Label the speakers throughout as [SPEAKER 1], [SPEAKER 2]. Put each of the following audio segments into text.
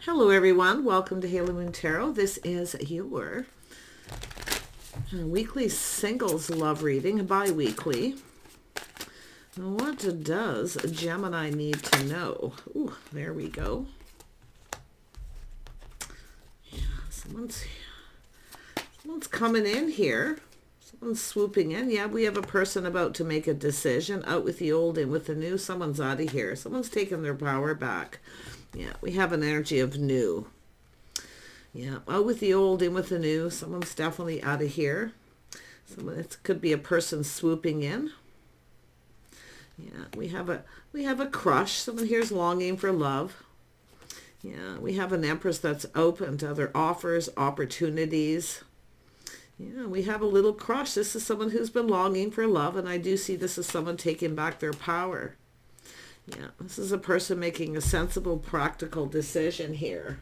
[SPEAKER 1] Hello everyone, welcome to Halo Moon Tarot. This is your weekly singles love reading, bi-weekly. What does Gemini need to know? Ooh, there we go. Yeah, someone's coming in here. Someone's swooping in. Yeah, we have a person about to make a decision. Out with the old, in with the new. Someone's out of here. Someone's taking their power back. Yeah, we have an energy of new. Yeah, out with the old, in with the new. Someone's definitely out of here. It could be a person swooping in. Yeah, we have a crush. Someone here is longing for love. Yeah, we have an Empress that's open to other offers, opportunities. Yeah, we have a little crush. This is someone who's been longing for love, and I do see this as someone taking back their power. Yeah, this is a person making a sensible, practical decision here.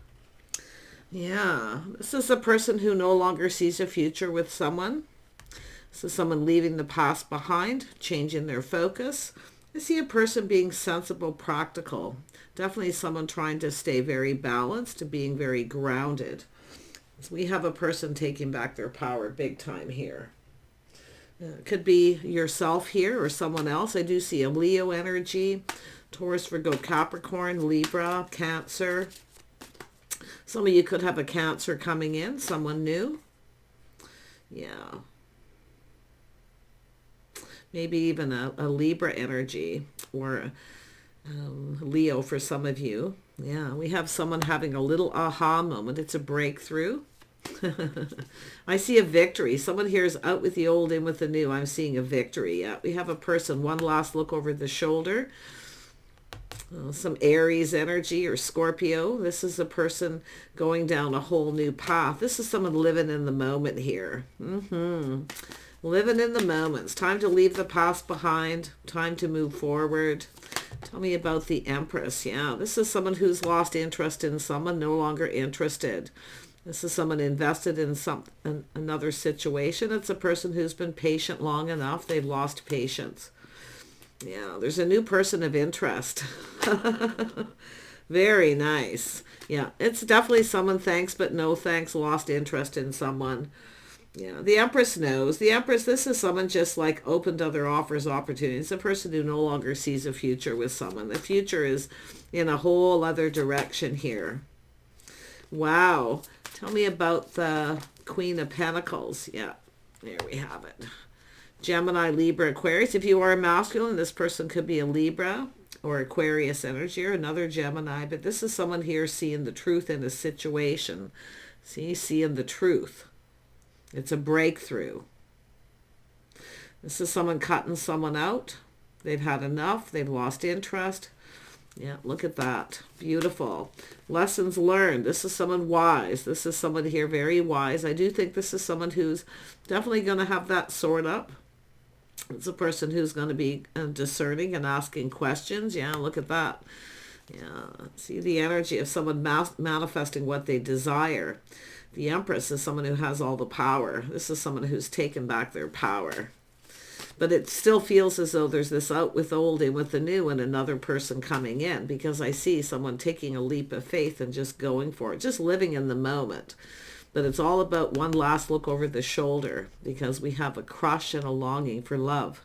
[SPEAKER 1] Yeah, this is a person who no longer sees a future with someone. This is someone leaving the past behind, changing their focus. I see a person being sensible, practical. Definitely someone trying to stay very balanced, being very grounded. So we have a person taking back their power big time here. It could be yourself here or someone else. I do see a Leo energy, Taurus, Virgo, Capricorn, Libra, Cancer. Some of you could have a Cancer coming in, someone new. Yeah. Maybe even a Libra energy or Leo for some of you. Yeah, we have someone having a little aha moment. It's a breakthrough. I see a victory. Someone here is out with the old, in with the new. I'm seeing a victory. Yeah, we have a person, one last look over the shoulder. Some Aries energy or Scorpio. This is a person going down a whole new path. This is someone living in the moment here. Living in the moment. It's time to leave the past behind. Time to move forward. Tell me about the Empress. Yeah, this is someone who's lost interest in someone, no longer interested. This is someone invested in another situation. It's a person who's been patient long enough. They've lost patience. Yeah, there's a new person of interest. Very nice. Yeah, it's definitely someone thanks but no thanks, lost interest in someone. Yeah, the Empress knows. The Empress, this is someone just like opened other offers, opportunities. A person who no longer sees a future with someone. The future is in a whole other direction here. Wow. Tell me about the Queen of Pentacles. Yeah, there we have it. Gemini, Libra, Aquarius. If you are a masculine, this person could be a Libra or Aquarius energy or another Gemini. But this is someone here seeing the truth in a situation. See, seeing the truth. It's a breakthrough. This is someone cutting someone out. They've had enough. They've lost interest. Yeah, look at that. Beautiful. Lessons learned. This is someone wise. This is someone here very wise. I do think this is someone who's definitely going to have that sword up. It's a person who's going to be discerning and asking questions. Yeah, look at that. Yeah, see the energy of someone manifesting what they desire. The Empress is someone who has all the power. This is someone who's taken back their power. But it still feels as though there's this out with old, in with the new, and another person coming in, because I see someone taking a leap of faith and just going for it, just living in the moment. But it's all about one last look over the shoulder, because we have a crush and a longing for love.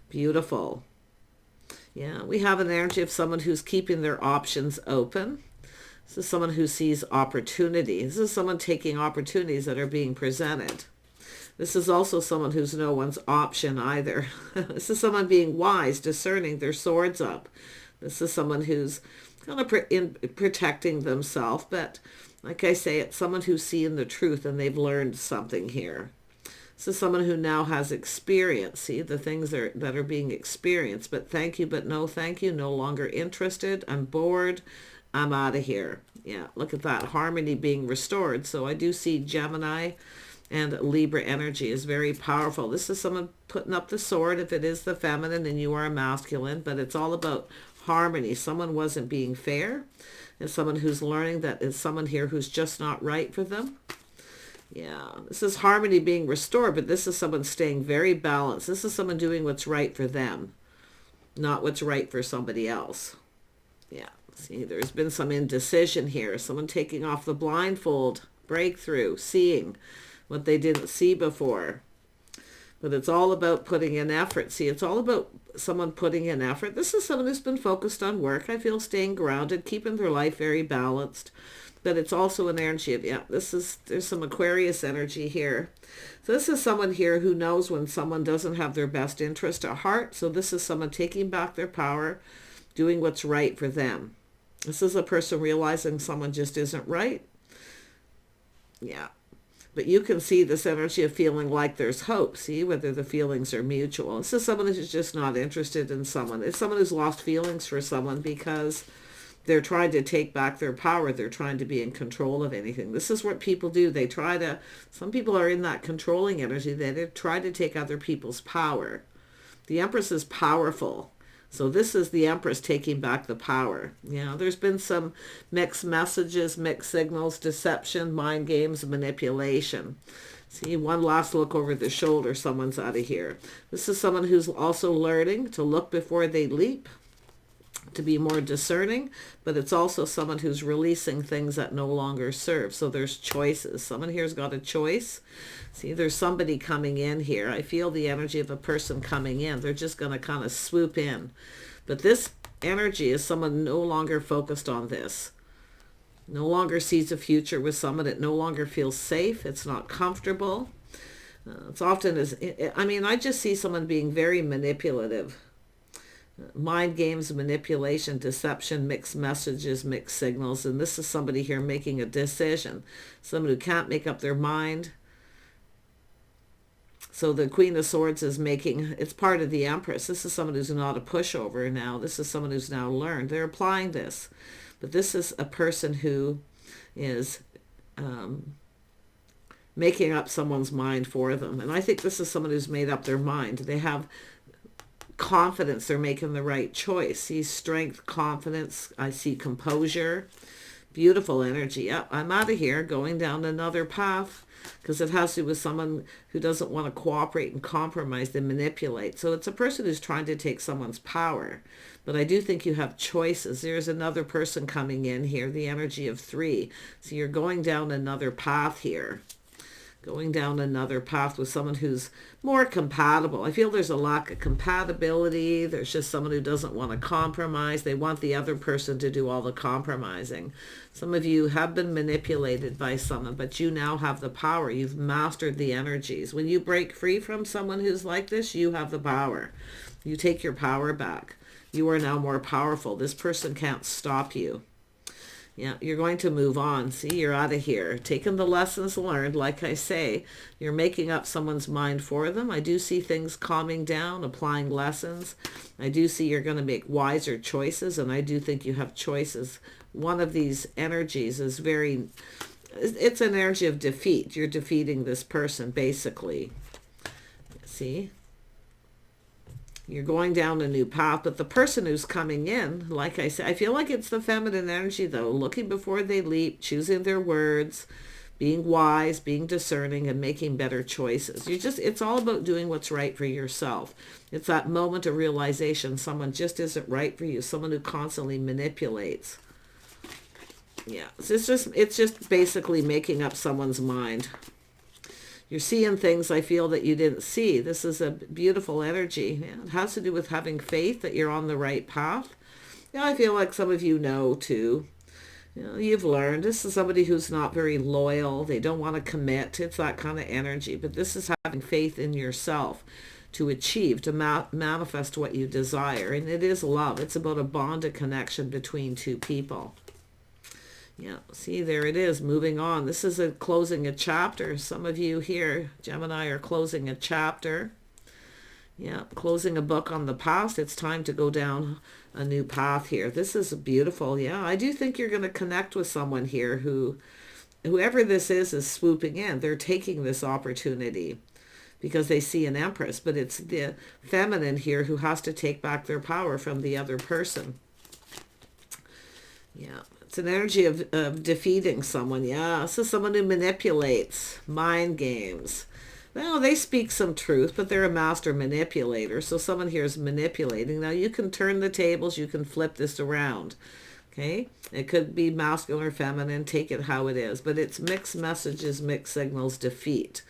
[SPEAKER 1] Beautiful. Yeah, we have an energy of someone who's keeping their options open. This is someone who sees opportunity. This is someone taking opportunities that are being presented. This is also someone who's no one's option either. This is someone being wise, discerning, their swords up. This is someone who's kind of protecting themselves. But like I say, it's someone who's seeing the truth and they've learned something here. This is someone who now has experience. See, the things that are being experienced. But thank you, but no thank you. No longer interested. I'm bored. I'm out of here. Yeah, look at that. Harmony being restored. So I do see Gemini and Libra energy is very powerful. This is someone putting up the sword if it is the feminine and you are a masculine, but it's all about harmony. Someone wasn't being fair, and someone who's learning that is someone here who's just not right for them. Yeah, this is harmony being restored, but this is someone staying very balanced. This is someone doing what's right for them, not what's right for somebody else. Yeah, See, there's been some indecision here. Someone taking off the blindfold, breakthrough, seeing what they didn't see before. But it's all about putting in effort. See, it's all about someone putting in effort. This is someone who's been focused on work. I feel staying grounded, keeping their life very balanced. But it's also an energy of, yeah, there's some Aquarius energy here. So this is someone here who knows when someone doesn't have their best interest at heart. So this is someone taking back their power, doing what's right for them. This is a person realizing someone just isn't right. Yeah. But you can see this energy of feeling like there's hope. See, whether the feelings are mutual. This is someone who's just not interested in someone. It's someone who's lost feelings for someone because they're trying to take back their power. They're trying to be in control of anything. This is what people do. They try to, some people are in that controlling energy. They try to take other people's power. The Empress is powerful. So this is the Empress taking back the power. You know, there's been some mixed messages, mixed signals, deception, mind games, manipulation. See, one last look over the shoulder, someone's out of here. This is someone who's also learning to look before they leap, to be more discerning, but it's also someone who's releasing things that no longer serve. So there's choices. Someone here's got a choice. See, there's somebody coming in here. I feel the energy of a person coming in. They're just going to kind of swoop in. But this energy is someone no longer focused on this. No longer sees a future with someone. It no longer feels safe. It's not comfortable. It's often, I just see someone being very manipulative. Mind games, manipulation, deception, mixed messages, mixed signals. And this is somebody here making a decision. Someone who can't make up their mind. So the Queen of Swords is making, it's part of the Empress. This is someone who's not a pushover now. This is someone who's now learned. They're applying this. But this is a person who is making up someone's mind for them. And I think this is someone who's made up their mind. They have confidence they're making the right choice. See strength, confidence. I see composure. Beautiful energy. Yep, I'm out of here, going down another path, because it has to do with someone who doesn't want to cooperate and compromise and manipulate. So it's a person who's trying to take someone's power. But I do think you have choices. There's another person coming in here, the energy of 3. So you're going down another path here. Going down another path with someone who's more compatible. I feel there's a lack of compatibility. There's just someone who doesn't want to compromise. They want the other person to do all the compromising. Some of you have been manipulated by someone, but you now have the power. You've mastered the energies. When you break free from someone who's like this, you have the power. You take your power back. You are now more powerful. This person can't stop you. Yeah, you're going to move on. See, you're out of here. Taking the lessons learned, like I say, you're making up someone's mind for them. I do see things calming down, applying lessons. I do see you're going to make wiser choices, and I do think you have choices. One of these energies is it's an energy of defeat. You're defeating this person, basically. See? You're going down a new path, but the person who's coming in, like I said, I feel like it's the feminine energy, though, looking before they leap, choosing their words, being wise, being discerning, and making better choices. It's all about doing what's right for yourself. It's that moment of realization someone just isn't right for you, someone who constantly manipulates. Yeah, it's just basically making up someone's mind. You're seeing things I feel that you didn't see. This is a beautiful energy. Yeah, it has to do with having faith that you're on the right path. Yeah, I feel like some of you know too. You've learned. This is somebody who's not very loyal. They don't want to commit. It's that kind of energy. But this is having faith in yourself to achieve, to manifest what you desire. And it is love. It's about a bond, a connection between two people. Yeah, see, there it is, moving on. This is closing a chapter. Some of you here, Gemini, are closing a chapter. Yeah, closing a book on the past. It's time to go down a new path here. This is beautiful. Yeah, I do think you're going to connect with someone here whoever this is swooping in. They're taking this opportunity because they see an Empress, but it's the feminine here who has to take back their power from the other person. Yeah. It's an energy of defeating someone. Yeah, this is someone who manipulates, mind games. Well, they speak some truth, but they're a master manipulator. So someone here is manipulating. Now, you can turn the tables. You can flip this around. Okay, it could be masculine or feminine, take it how it is, but it's mixed messages, mixed signals, defeat.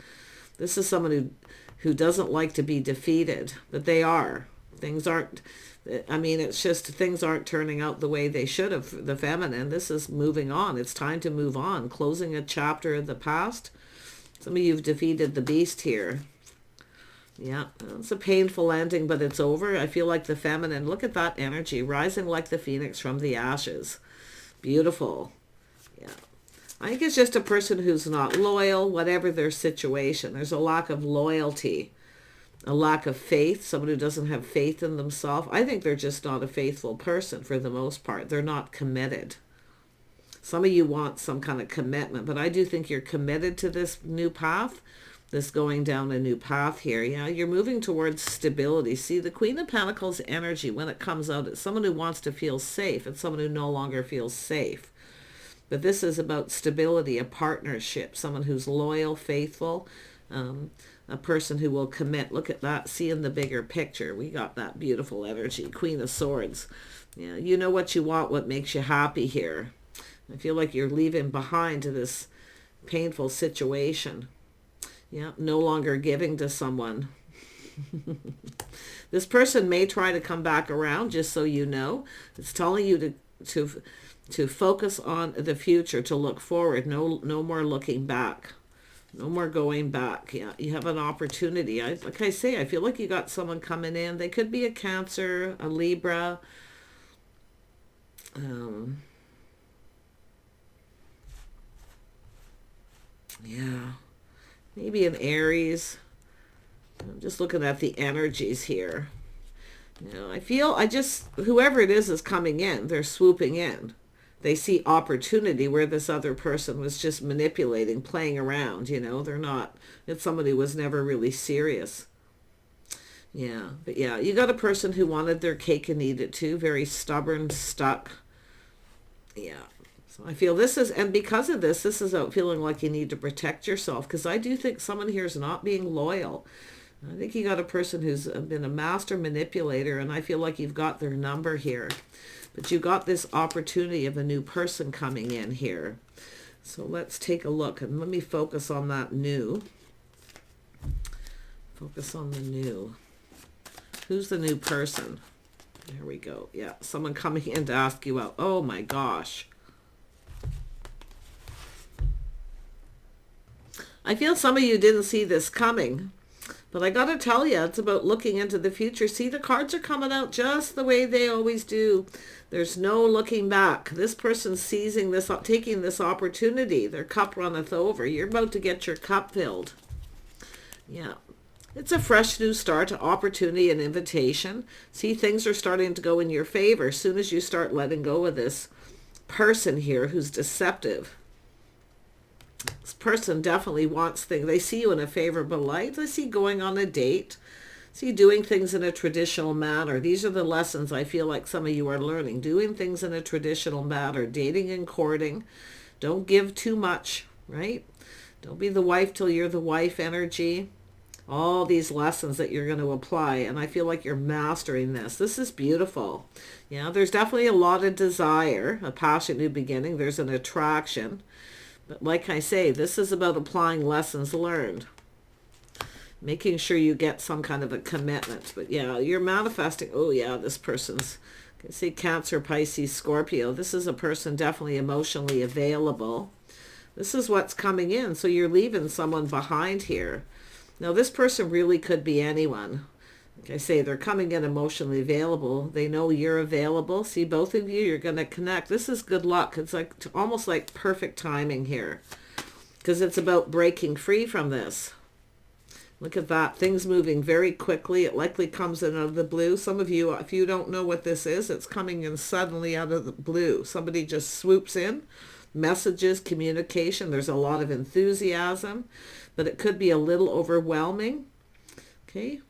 [SPEAKER 1] This is someone who doesn't like to be defeated, but they are. Things aren't, I mean, it's just things aren't turning out the way they should have. The feminine, this is moving on. It's time to move on, closing a chapter of the past. Some of you have defeated the beast here. Yeah, it's a painful ending, but it's over. I feel like the feminine, look at that energy, rising like the phoenix from the ashes. Beautiful. Yeah. I think it's just a person who's not loyal, whatever their situation. There's a lack of loyalty, a lack of faith, someone who doesn't have faith in themselves. I think they're just not a faithful person for the most part. They're not committed. Some of you want some kind of commitment, but I do think you're committed to this new path. This going down a new path here. Yeah, you're moving towards stability. See, the Queen of Pentacles energy, when it comes out, it's someone who wants to feel safe. It's someone who no longer feels safe. But this is about stability, a partnership, someone who's loyal, faithful, a person who will commit. Look at that. See in the bigger picture. We got that beautiful energy. Queen of Swords. Yeah, you know what you want, what makes you happy here. I feel like you're leaving behind this painful situation. Yeah, no longer giving to someone. This person may try to come back around, just so you know. It's telling you to focus on the future, to look forward. No more looking back. No more going back. Yeah, you have an opportunity. Like I say, I feel like you got someone coming in. They could be a Cancer, a Libra. Yeah. Maybe an Aries. I'm just looking at the energies here. You know, whoever it is coming in, they're swooping in. They see opportunity where this other person was just manipulating, playing around, you know. It's somebody who was never really serious. Yeah, but yeah, you got a person who wanted their cake and eat it too, very stubborn, stuck. Yeah. So I feel and because of this is out feeling like you need to protect yourself, because I do think someone here is not being loyal. I think you got a person who's been a master manipulator, and I feel like you've got their number here. But you got this opportunity of a new person coming in here. So let's take a look, and let me focus on that new. Focus on the new. Who's the new person? There we go. Yeah, someone coming in to ask you out. Oh my gosh. I feel some of you didn't see this coming, but I got to tell you, it's about looking into the future. See, the cards are coming out just the way they always do. There's no looking back. This person's seizing this, taking this opportunity. Their cup runneth over. You're about to get your cup filled. Yeah. It's a fresh new start, opportunity and invitation. See, things are starting to go in your favor as soon as you start letting go of this person here who's deceptive. This person definitely wants things. They see you in a favorable light. They see going on a date. See doing things in a traditional manner. These are the lessons I feel like some of you are learning. Doing things in a traditional manner. Dating and courting. Don't give too much, right? Don't be the wife till you're the wife energy. All these lessons that you're going to apply. And I feel like you're mastering this. This is beautiful. Yeah, there's definitely a lot of desire. A passionate new beginning. There's an attraction. But like I say, this is about applying lessons learned. Making sure you get some kind of a commitment. But yeah, you're manifesting. Oh yeah, this person's, I see Cancer, Pisces, Scorpio. This is a person definitely emotionally available. This is what's coming in. So you're leaving someone behind here. Now this person really could be anyone. Like I say, they're coming in emotionally available. They know you're available. See, both of you, you're going to connect. This is good luck. It's like almost like perfect timing here, because it's about breaking free from this. Look at that. Things moving very quickly. It likely comes in out of the blue. Some of you, if you don't know what this is, it's coming in suddenly out of the blue. Somebody just swoops in. Messages, communication. There's a lot of enthusiasm, but it could be a little overwhelming. Okay.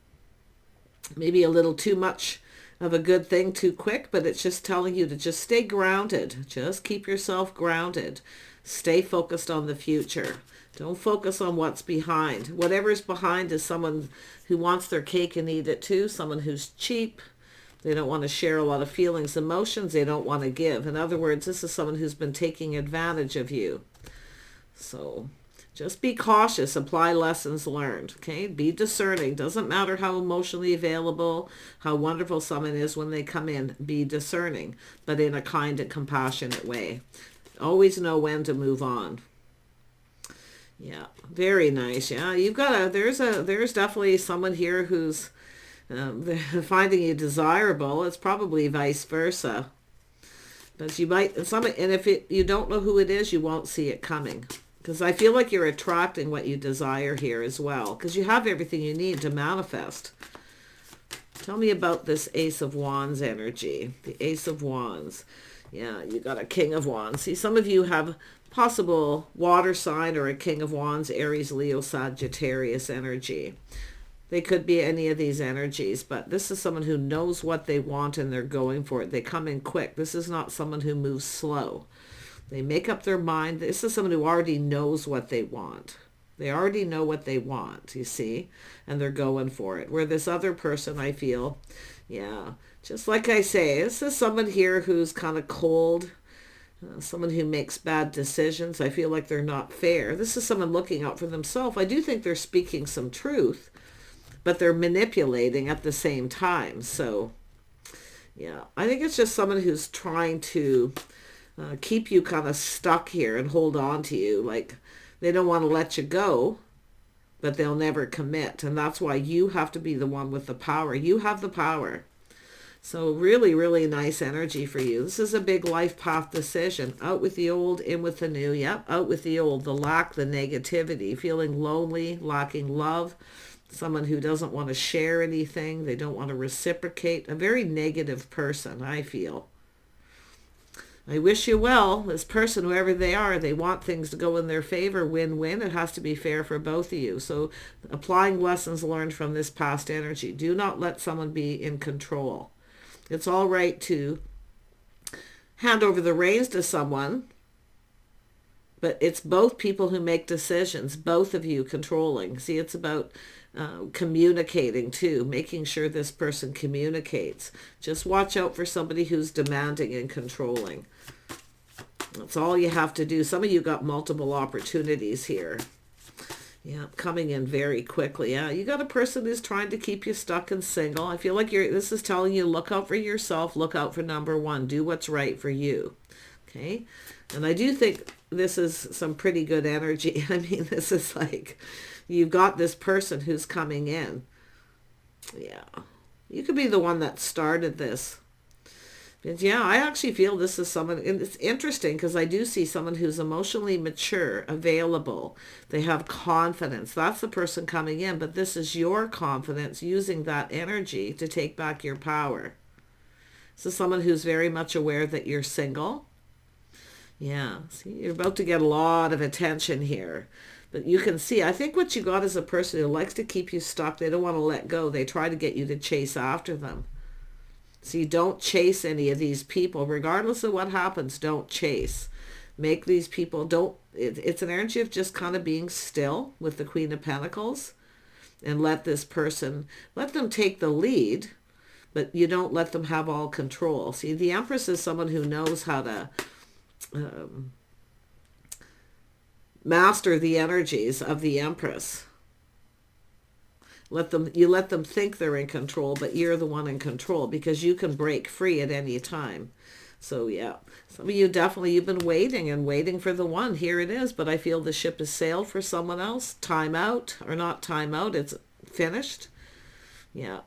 [SPEAKER 1] Maybe a little too much of a good thing too quick, but it's just telling you to just stay grounded. Just keep yourself grounded. Stay focused on the future. Don't focus on what's behind. Whatever's behind is someone who wants their cake and eat it too. Someone who's cheap. They don't want to share a lot of feelings, emotions. They don't want to give. In other words, this is someone who's been taking advantage of you. So just be cautious. Apply lessons learned. Okay? Be discerning. Doesn't matter how emotionally available, how wonderful someone is when they come in. Be discerning, but in a kind and compassionate way. Always know when to move on. Yeah, very nice. Yeah, you've got there's definitely someone here who's finding you desirable. It's probably vice versa. But you might, and if you don't know who it is, you won't see it coming. Because I feel like you're attracting what you desire here as well. Because you have everything you need to manifest. Tell me about this Ace of Wands energy. The Ace of Wands. Yeah, you got a King of Wands. See, some of you have possible water sign or a King of Wands, Aries, Leo, Sagittarius energy. They could be any of these energies, but this is someone who knows what they want and they're going for it. They come in quick. This is not someone who moves slow. They make up their mind. This is someone who already knows what they want. They already know what they want, you see, and they're going for it. Where this other person, I feel, yeah, just like I say, this is someone here who's kind of cold, someone who makes bad decisions. I feel like they're not fair. This is someone looking out for themselves. I do think they're speaking some truth, but they're manipulating at the same time. So, yeah, I think it's just someone who's trying to keep you kind of stuck here and hold on to you. Like, they don't want to let you go, but they'll never commit. And that's why you have to be the one with the power. You have the power. So really, really nice energy for you. This is a big life path decision. Out with the old, in with the new. Yep, out with the old, the lack, the negativity, feeling lonely, lacking love, someone who doesn't want to share anything. They don't want to reciprocate. A very negative person, I feel. I wish you well. This person, whoever they are, they want things to go in their favor, win-win. It has to be fair for both of you. So applying lessons learned from this past energy. Do not let someone be in control. It's all right to hand over the reins to someone, but it's both people who make decisions, both of you controlling. See, it's about communicating too, making sure this person communicates. Just watch out for somebody who's demanding and controlling. That's all you have to do. Some of you got multiple opportunities here. Yeah, coming in very quickly. Yeah, you got a person who's trying to keep you stuck and single. I feel like this is telling you, look out for yourself, look out for number one, do what's right for you. Okay? And I do think this is some pretty good energy. I mean, this is like, you've got this person who's coming in. Yeah. You could be the one that started this. And yeah, I actually feel this is someone, and it's interesting because I do see someone who's emotionally mature, available. They have confidence. That's the person coming in, but this is your confidence using that energy to take back your power. This is someone who's very much aware that you're single. Yeah, see, you're about to get a lot of attention here. But you can see, I think what you got is a person who likes to keep you stuck. They don't want to let go. They try to get you to chase after them. See, don't chase any of these people. Regardless of what happens, don't chase. Make these people, it's an energy of just kind of being still with the Queen of Pentacles. And let this person, let them take the lead, but you don't let them have all control. See, the Empress is someone who knows how to master the energies of the Empress. You let them think they're in control, but you're the one in control because you can break free at any time. So yeah, some of you definitely, you've been waiting and waiting for the one. Here it is, but I feel the ship has sailed for someone else. Time out, or not time out, it's finished. Yeah.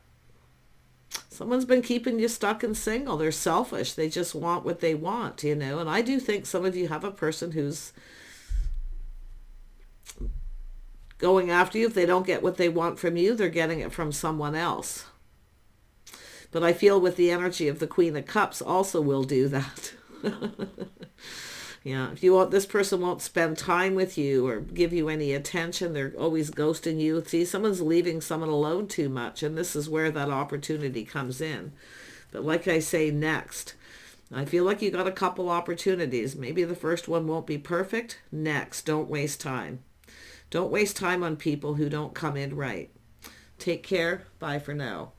[SPEAKER 1] Someone's been keeping you stuck and single. They're selfish. They just want what they want, you know. And I do think some of you have a person who's going after you. If they don't get what they want from you, they're getting it from someone else. But I feel with the energy of the Queen of Cups also will do that. Yeah, if you want, this person won't spend time with you or give you any attention. They're always ghosting you. See, someone's leaving someone alone too much, and this is where that opportunity comes in. But like I say, next. I feel like you got a couple opportunities. Maybe the first one won't be perfect. Next, don't waste time. Don't waste time on people who don't come in right. Take care. Bye for now.